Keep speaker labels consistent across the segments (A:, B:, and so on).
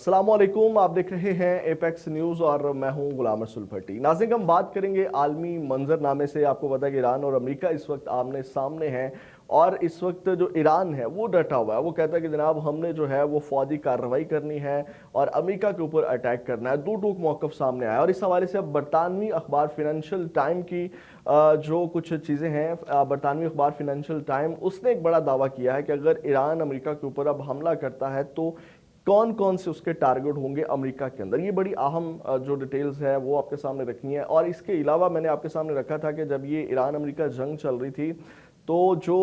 A: अस्सलाम वालेकुम, आप देख रहे हैं एपेक्स न्यूज़ और मैं हूं गुलाम रसूल भट्टी। नाज़रीन, हम बात करेंगे आलमी मंजरनामे से। आपको पता है कि ईरान और अमेरिका इस वक्त आमने सामने हैं और इस वक्त जो ईरान है वो डटा हुआ है। वो कहता है कि जनाब हमने जो है वो फौजी कार्रवाई करनी है और अमेरिका के ऊपर अटैक करना है। दो टूक मौक़िफ़ सामने आया और इस हवाले से अब बरतानवी अखबार फिनेंशियल टाइम की जो कुछ चीज़ें हैं, बरतानवी अखबार फिनेंशियल टाइम उसने एक बड़ा दावा किया है कि अगर ईरान अमेरिका के ऊपर अब हमला करता है तो कौन कौन से उसके टारगेट होंगे अमेरिका के अंदर। ये बड़ी अहम जो डिटेल्स है वो आपके सामने रखनी है। और इसके अलावा मैंने आपके सामने रखा था कि जब ये ईरान अमेरिका जंग चल रही थी तो जो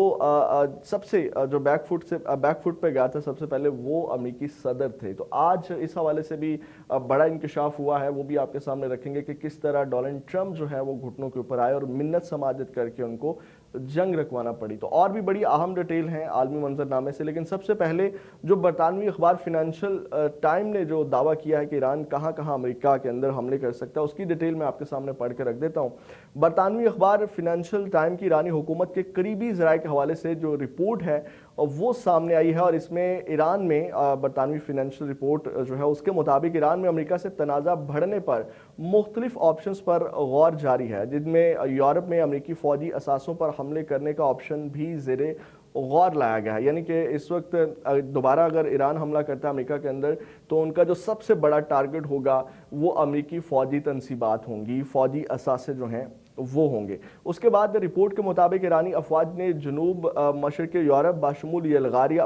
A: सबसे जो बैकफुट पे गया था सबसे पहले वो अमेरिकी सदर थे। तो आज इस हवाले से भी बड़ा इंकशाफ हुआ है, वो भी आपके सामने रखेंगे कि किस तरह डोनाल्ड ट्रंप जो है वो घुटनों के ऊपर आए और मिन्नत समाजत करके उनको जंग रखवाना पड़ी। तो और भी बड़ी अहम डिटेल हैं आलमी मंजरनामे से, लेकिन सबसे पहले जो बरतानवी अखबार फिनेंशियल टाइम ने जो दावा किया है कि ईरान कहाँ कहाँ अमेरिका के अंदर हमले कर सकता है उसकी डिटेल मैं आपके सामने पढ़ के रख देता हूँ। बरतानवी अखबार फिनेंशियल टाइम की ईरानी हुकूमत के करीबी ज़राए के हवाले से जो रिपोर्ट है वो सामने आई है और इसमें ईरान में बरतानवी फिनेंशियल रिपोर्ट जो है उसके मुताबिक ईरान में अमेरिका से तनाज़ा बढ़ने पर मुख्तलिफ ऑप्शंस पर गौर जारी है, जिनमें यूरोप में अमेरिकी फ़ौजी असासों पर हमले करने का ऑप्शन भी ज़ेरे गौर लाया गया है। यानी कि इस वक्त दोबारा अगर ईरान हमला करता है अमेरिका के अंदर तो उनका जो सबसे बड़ा टारगेट होगा वो अमेरिकी फ़ौजी तनसीबात होंगी, फ़ौजी असासे जो हैं वो होंगे। उसके बाद रिपोर्ट के मुताबिक ईरानी अफवाज ने जनूब मशरक़ यूरोप बाशमूल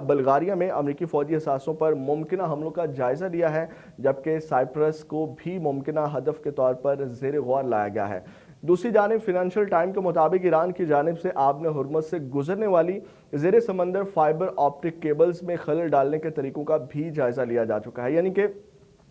A: बल्गारिया में अमेरिकी फ़ौजी असासों पर मुमकिना हमलों का जायज़ा लिया है, जबकि साइप्रस को भी मुमकिना हदफ के तौर पर ज़ेर गौर लाया गया है। दूसरी जानिब फिनेंशियल टाइम के मुताबिक ईरान की जानिब से आबने हुर्मुज़ से गुजरने वाली ज़ेर समंदर फाइबर ऑप्टिक केबल्स में खलल डालने के तरीकों का भी जायज़ा लिया जा चुका है। यानी कि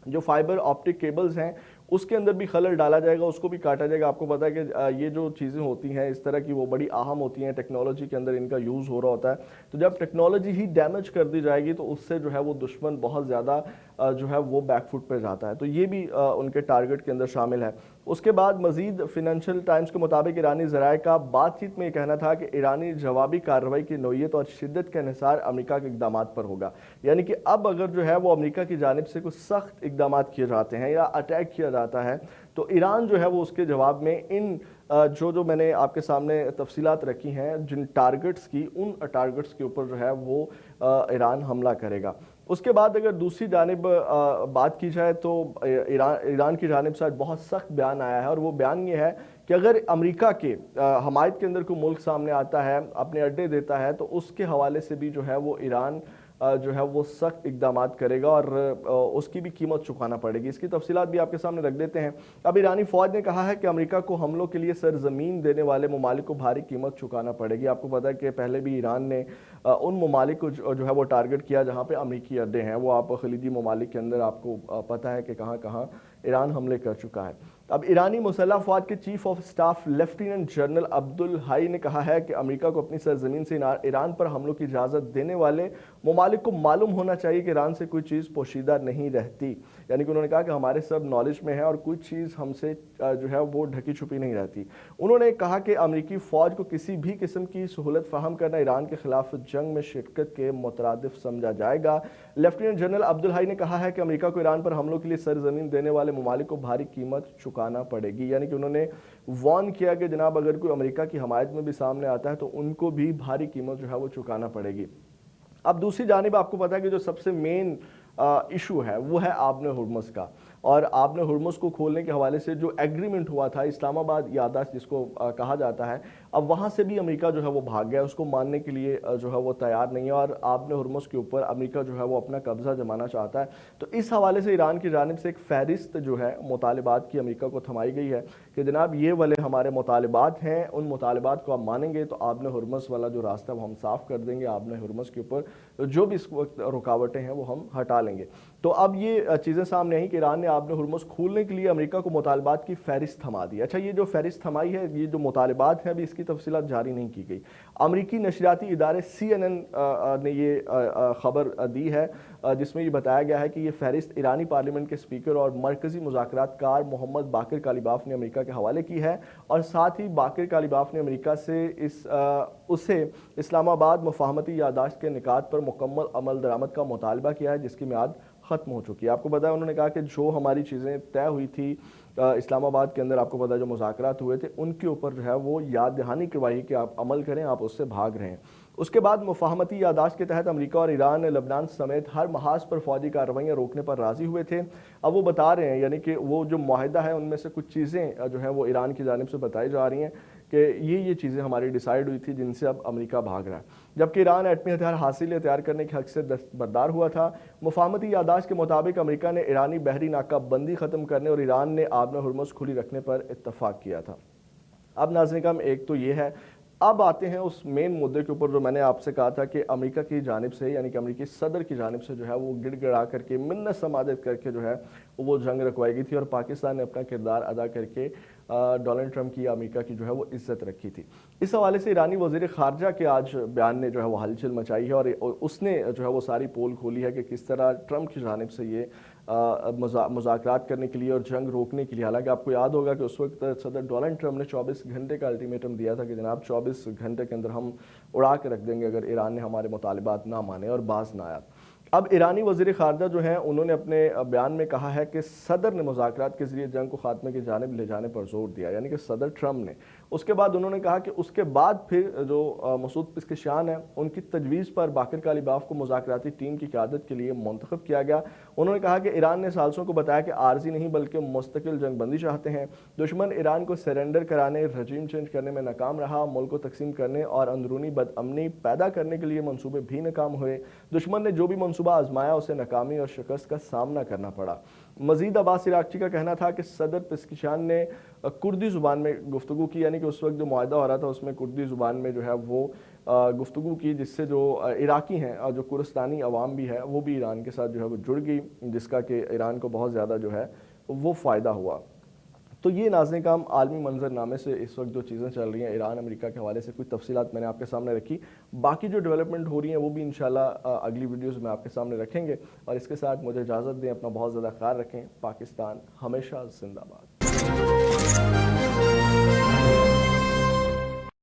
A: जो फाइबर ऑप्टिक केबल्स हैं उसके अंदर भी खलल डाला जाएगा, उसको भी काटा जाएगा। आपको पता है कि ये जो चीज़ें होती हैं इस तरह की वो बड़ी अहम होती हैं, टेक्नोलॉजी के अंदर इनका यूज़ हो रहा होता है। तो जब टेक्नोलॉजी ही डैमेज कर दी जाएगी तो उससे जो है वो दुश्मन बहुत ज़्यादा जो है वो बैकफुट पर जाता है। तो ये भी उनके टारगेट के अंदर शामिल है। उसके बाद मजीद फिनेंशियल टाइम्स के मुताबिक ईरानी ज़राए का बातचीत में कहना था कि ईरानी जवाबी कार्रवाई की नौयत और शिद्दत के अनुसार अमेरिका के इकदाम पर होगा। यानी कि अब अगर जो है वो अमेरिका की जानिब से कुछ सख्त इकदाम किए जाते हैं या अटैक किया जाता है तो ईरान जो है वो उसके जवाब में इन जो मैंने आपके सामने तफसीलात रखी हैं जिन टारगेट्स की, उन टारगेट्स के ऊपर जो है वो ईरान हमला करेगा। उसके बाद अगर दूसरी जानिब बात की जाए तो ईरान की जानिब से आज बहुत सख्त बयान आया है और वो बयान ये है कि अगर अमेरिका के हमायत के अंदर कोई मुल्क सामने आता है, अपने अड्डे देता है, तो उसके हवाले से भी जो है वो ईरान जो है वो सख्त इकदाम करेगा और उसकी भी कीमत चुकाना पड़ेगी। इसकी तफसीलात भी आपके सामने रख देते हैं। अब ईरानी फ़ौज ने कहा है कि अमेरिका को हमलों के लिए सरजमीन देने वाले ममालिक को भारी कीमत चुकाना पड़ेगी। आपको पता है कि पहले भी ईरान ने उन ममालिक को जो है वो टारगेट किया जहाँ पे अमेरिकी अड्डे हैं। वो आप खलीजी ममालिक के अंदर आपको पता है कि कहाँ कहाँ ईरान हमले कर चुका है। अब ईरानी मुसल्लह अफवाज के chief of staff lieutenant general Abdul high ने कहा है कि अमेरिका को अपनी सरजमीन से ईरान पर हमलों की इजाज़त देने वाले ममालिक को मालूम होना चाहिए कि ईरान से कोई चीज़ पोशीदा नहीं रहती। यानी कि उन्होंने कहा कि हमारे सब नॉलेज में है और कोई चीज़ हमसे जो है वो ढकी छुपी नहीं रहती। उन्होंने कहा कि अमेरिकी फ़ौज को किसी भी किस्म की सहूलत फराहम करना ईरान के खिलाफ जंग में शिरकत के मुतरादिफ समझा जाएगा। लेफ्टिनेंट जनरल अब्दुल हाई ने कहा है कि अमेरिका को ईरान पर हमलों के लिए सरजमीन देने वाले ममालिक को भारी कीमत चुकाना पड़ेगी। यानी कि उन्होंने वार्न किया कि जनाब अगर कोई अमेरिका की हमायत में भी सामने आता है तो उनको भी भारी कीमत जो है वो चुकाना पड़ेगी। अब दूसरी जानिब आपको पता है कि जो सबसे मेन इशू है वो है आबने हुर्मुज़ का, और आबने हुर्मुज़ को खोलने के हवाले से जो एग्रीमेंट हुआ था, इस्लामाबाद यादाश्त जिसको कहा जाता है, अब वहाँ से भी अमेरिका जो है वो भाग गया, उसको मानने के लिए जो है वो तैयार नहीं है और आबने हुर्मुज़ के ऊपर अमेरिका जो है वो अपना कब्ज़ा जमाना चाहता है। तो इस हवाले से ईरान की जानिब से एक फ़हरिस्त जो है मुतालबात की अमेरिका को थमाई गई है कि जनाब ये वाले हमारे मुतालबात हैं, उन मुतालबात को आप मानेंगे तो आबने हुर्मुज़ वाला जो रास्ता वो हम साफ़ कर देंगे, आबने हुर्मुज़ के ऊपर जो भी इस वक्त रुकावटें हैं वो हम हटा लेंगे। तो अब ये चीज़ें सामने आई कि ईरान ने आबने हुर्मुज़ खोलने के लिए अमेरिका को मुतालबात की फ़हरिस्त थमा दी। अच्छा, ये जो फ़हरिस्त थमाई है, ये जो मुतालबात हैं अभी इसकी तफसीलात जारी नहीं की गई। अमेरिकी नशरियाती इदारे CNN ने ये खबर दी है जिसमें ये बताया गया है कि ये फ़हरिस्त ईरानी पार्लियामेंट के स्पीकर और मरकज़ी मुज़ाकरात कार मोहम्मद बाकिर कालिबाफ ने अमेरिका के हवाले की है और साथ ही बाकिर कालिबाफ ने अमेरिका से उसे इस्लामाबाद मुफाहमती यादाश्त के निकात पर मुकम्मल अमल दरामद का मुतालबा किया है जिसकी मियाद ख़त्म हो चुकी है। आपको पता है उन्होंने कहा कि जो हमारी चीज़ें तय हुई थी इस्लामाबाद के अंदर, आपको पता है जो मुज़ाकरात हुए थे, उनके ऊपर जो है वो याद दहानी करवाई कि आप अमल करें, आप उससे भाग रहे हैं। उसके बाद मुफाहमती यादाश्त के तहत अमेरिका और ईरान लबनान समेत हर महाज पर फौजी कार्रवाइयाँ रोकने पर राज़ी हुए थे। अब वो बता रहे हैं, यानी कि वो जो माहिदा है उनमें से कुछ चीज़ें जो हैं वो ईरान की जानिब से बताई जा रही हैं कि ये चीज़ें हमारी डिसाइड हुई थी जिनसे अब अमेरिका भाग रहा है, जबकि ईरान एटमी हथियार हासिल तैयार करने के हक से दस्तबरदार हुआ था। मुफाहमती यादाश्त के मुताबिक अमेरिका ने ईरानी बहरी नाकाबंदी ख़त्म करने और ईरान ने आबना हुर्मुज़ खुली रखने पर इत्तफाक किया था। अब नाज़रीन, एक तो ये है। अब आते हैं उस मेन मुद्दे के ऊपर जो मैंने आपसे कहा था कि अमेरिका की जानिब से, यानी कि अमेरिकी सदर की जानिब से जो है वो गिड़गिड़ा करके मिन्नत समादत करके जो है वो जंग रखवाई गई थी और पाकिस्तान ने अपना किरदार अदा करके डोनाल्ड ट्रंप की, अमेरिका की जो है वो इज्जत रखी थी। इस हवाले से ईरानी वज़ीर ख़ारजा के आज बयान ने जो है वो हलचल मचाई है और उसने जो है वो सारी पोल खोली है कि किस तरह ट्रंप की जानिब से ये मुज़ाकरात करने के लिए और जंग रोकने के लिए, हालांकि आपको याद होगा कि उस वक्त सदर डोनाल्ड ट्रंप ने 24 घंटे का अल्टीमेटम दिया था कि जनाब 24 घंटे के अंदर हम उड़ा के रख देंगे अगर ईरान ने हमारे मुतालिबात ना माने और बाज ना आया। अब ईरानी वज़ीर ख़ारजा जो हैं उन्होंने अपने बयान में कहा है कि सदर ने मुज़ाकरात के ज़रिए जंग को ख़ात्मे की जानिब ले जाने पर जोर दिया, यानी कि सदर ट्रंप ने। उसके बाद उन्होंने कहा कि उसके बाद फिर जो मसूद पिज़ेश्कियान है उनकी तजवीज़ पर बाकर कालिबाफ को मुज़ाकराती टीम की क़यादत के लिए मुंतखब किया गया। उन्होंने कहा कि ईरान ने सालसों को बताया कि आर्जी नहीं बल्कि मुस्तकिल जंग बंदी चाहते हैं। दुश्मन ईरान को सरेंडर कराने, रजीम चेंज करने में नाकाम रहा, मुल्क को तकसीम करने और अंदरूनी बदअमनी पैदा करने के लिए मनसूबे भी नाकाम हुए। दुश्मन ने जो भी मनसूबा आजमाया उसे नाकामी और शिकस्त का सामना करना पड़ा। मजीद अब्बास इराक़ची का कहना था कि सदर पिज़ेश्कियान ने कुर्दी ज़ुबान में गुफ्तगू की, यानी कि उस वक्त जो मुआहदा हो रहा था उसमें कुर्दी ज़ुबान में जो है वो गुफ्तगू की, जिससे जो इराक़ी हैं और जो कुर्दिस्तानी अवाम भी है वो भी ईरान के साथ जो है वो जुड़ गई, जिसका कि ईरान को बहुत ज़्यादा जो है वो फ़ायदा हुआ। तो ये नाज़रीन का आलमी मंजरनामे से इस वक्त जो चीज़ें चल रही हैं ईरान अमेरिका के हवाले से कुछ तफसीलात मैंने आपके सामने रखी। बाकी जो डेवलपमेंट हो रही हैं वो भी इंशाल्लाह अगली वीडियोज़ में आपके सामने रखेंगे। और इसके साथ मुझे इजाज़त दें, अपना बहुत ज़्यादा ख्याल रखें। पाकिस्तान हमेशा जिंदाबाद।